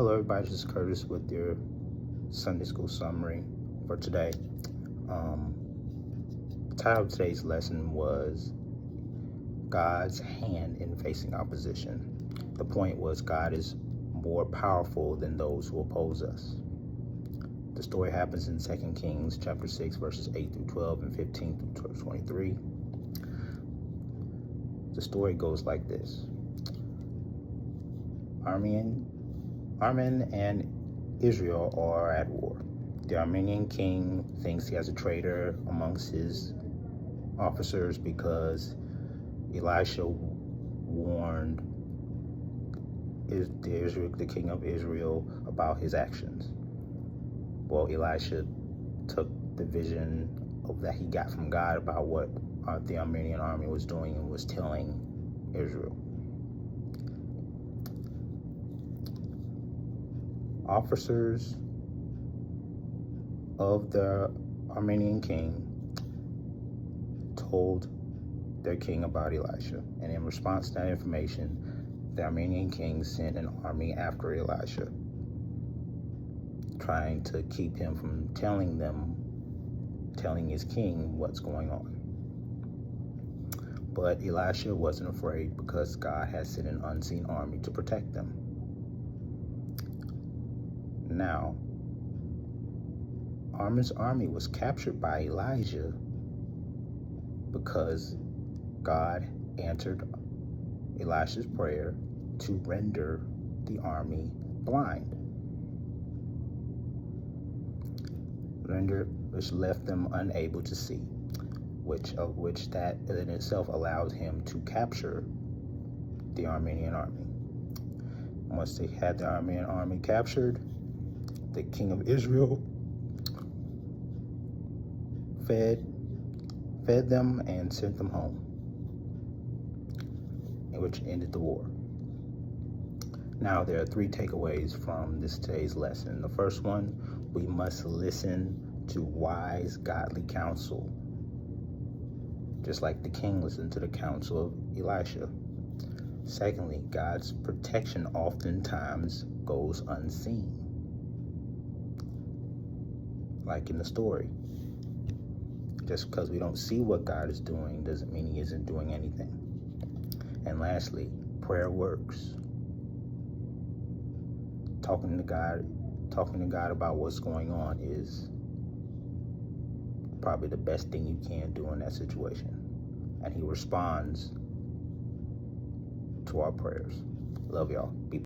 Hello everybody, this is Curtis with your Sunday School summary for today. The title of today's lesson was God's hand in facing opposition. The point was God is more powerful than those who oppose us. The story happens in 2 Kings chapter 6 verses 8 through 12 and 15 through 23. The story goes like this. Armenian and Israel are at war. The Armenian king thinks he has a traitor amongst his officers because Elisha warned the king of Israel about his actions. Well, Elisha took the vision that he got from God about what the Armenian army was doing and was telling Israel. Officers of the Armenian king told their king about Elisha, and in response to that information, the Armenian king sent an army after Elisha, trying to keep him from telling his king what's going on. But Elisha wasn't afraid because God had sent an unseen army to protect them. Now, Armin's army was captured by Elijah because God answered Elisha's prayer to render the army blind, which left them unable to see, which that in itself allowed him to capture the Armenian army. Once they had the Armenian army captured, the king of Israel fed them and sent them home, which ended the war. Now, there are 3 takeaways from today's lesson. The first one, we must listen to wise, godly counsel, just like the king listened to the counsel of Elisha. Secondly, God's protection oftentimes goes unseen, like in the story. Just because we don't see what God is doing doesn't mean he isn't doing anything. And lastly, prayer works. Talking to God about what's going on is probably the best thing you can do in that situation. And he responds to our prayers. Love y'all. Be